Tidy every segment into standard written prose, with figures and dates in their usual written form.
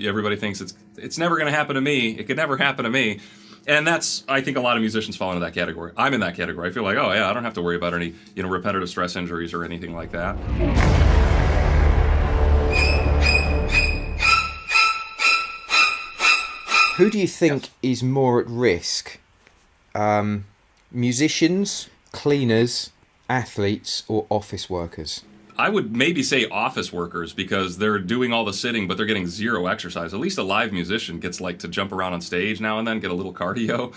Everybody thinks it's never going to happen to me. It could never happen to me. And I think a lot of musicians fall into that category. I'm in that category. I feel like, oh yeah, I don't have to worry about any, repetitive stress injuries or anything like that. Who do you think is more at risk? Musicians, cleaners, athletes, or office workers? I would maybe say office workers, because they're doing all the sitting, but they're getting zero exercise. At least a live musician gets to jump around on stage now and then, get a little cardio,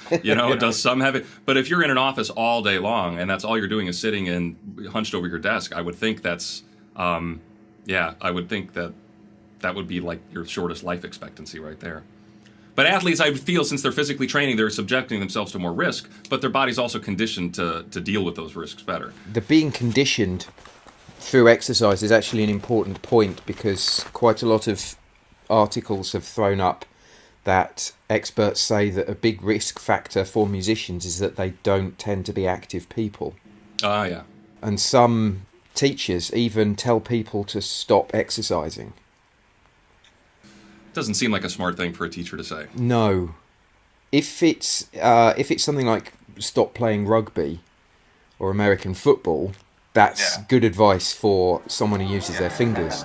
does some heavy. But if you're in an office all day long and that's all you're doing is sitting and hunched over your desk, I would think that's, I would think that would be like your shortest life expectancy right there. But athletes, I feel, since they're physically training, they're subjecting themselves to more risk, but their body's also conditioned to deal with those risks better. The being conditioned through exercise is actually an important point, because quite a lot of articles have thrown up that experts say that a big risk factor for musicians is that they don't tend to be active people. Yeah. And some teachers even tell people to stop exercising. Doesn't seem like a smart thing for a teacher to say. No. If it's something like stop playing rugby or American football, that's good advice for someone who uses their fingers.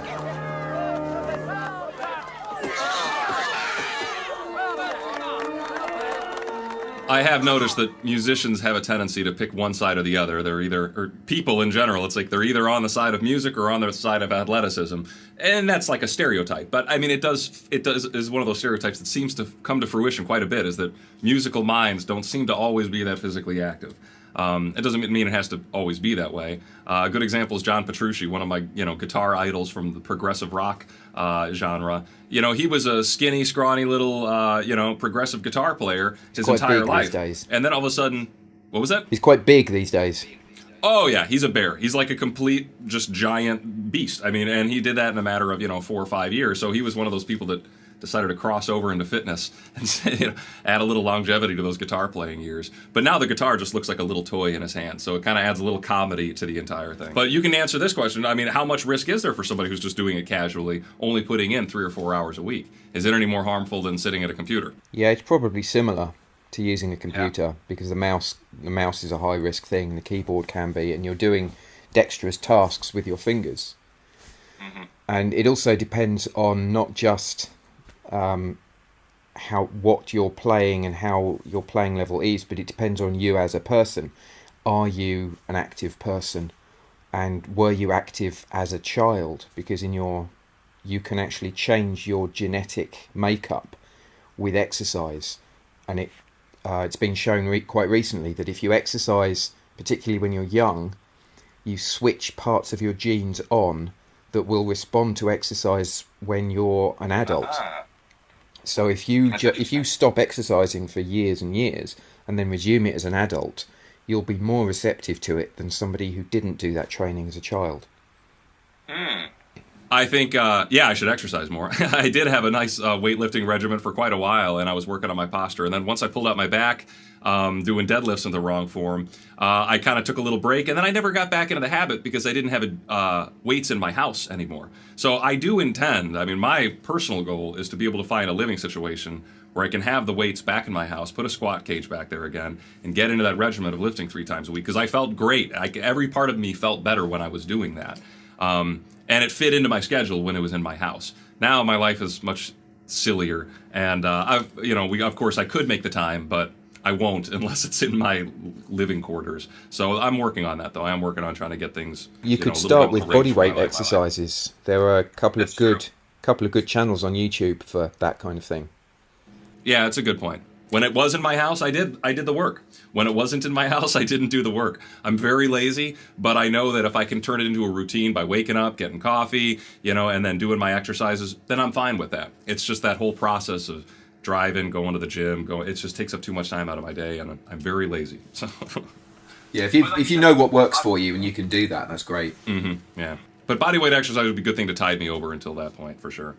I have noticed that musicians have a tendency to pick one side or the other. Or people in general, it's like they're either on the side of music or on the side of athleticism. And that's like a stereotype. But I mean, it is one of those stereotypes that seems to come to fruition quite a bit, is that musical minds don't seem to always be that physically active. It doesn't mean it has to always be that way. A good example is John Petrucci, one of my guitar idols from the progressive rock genre. He was a skinny, scrawny little progressive guitar player his entire life. These days. And then all of a sudden, what was that? He's quite big these days. Oh yeah, he's a bear. He's like a complete, just giant beast. I mean, and he did that in a matter of 4 or 5 years. So he was one of those people that decided to cross over into fitness and add a little longevity to those guitar playing years. But now the guitar just looks like a little toy in his hand, so it kind of adds a little comedy to the entire thing. But you can answer this question. I mean, how much risk is there for somebody who's just doing it casually, only putting in 3 or 4 hours a week? Is it any more harmful than sitting at a computer? Yeah, it's probably similar to using a computer, because the mouse is a high risk thing, the keyboard can be, and you're doing dexterous tasks with your fingers. Mm-hmm. And it also depends on not just what you're playing and how your playing level is, but it depends on you as a person. Are you an active person, and were you active as a child? Because you can actually change your genetic makeup with exercise, and it's been shown quite recently that if you exercise, particularly when you're young, you switch parts of your genes on that will respond to exercise when you're an adult. So if you stop exercising for years and years and then resume it as an adult, you'll be more receptive to it than somebody who didn't do that training as a child. I think, I should exercise more. I did have a nice weightlifting regimen for quite a while, and I was working on my posture. And then once I pulled out my back, doing deadlifts in the wrong form, I kind of took a little break, and then I never got back into the habit because I didn't have weights in my house anymore. So I do intend, my personal goal is to be able to find a living situation where I can have the weights back in my house, put a squat cage back there again, and get into that regimen of lifting 3 times a week, because I felt great. Every part of me felt better when I was doing that. And it fit into my schedule when it was in my house. Now my life is much sillier, and of course I could make the time, but I won't unless it's in my living quarters. So I'm working on that, though. I am working on trying to get things. You could start with body weight exercises. There are a couple of good channels on YouTube for that kind of thing. Yeah, it's a good point. When it was in my house, I did the work. When it wasn't in my house, I didn't do the work. I'm very lazy, but I know that if I can turn it into a routine by waking up, getting coffee, and then doing my exercises, then I'm fine with that. It's just that whole process of driving, going to the gym, it just takes up too much time out of my day, and I'm very lazy. So yeah, if you know what works for you and you can do that, that's great. Mm-hmm, yeah. But bodyweight exercise would be a good thing to tide me over until that point, for sure.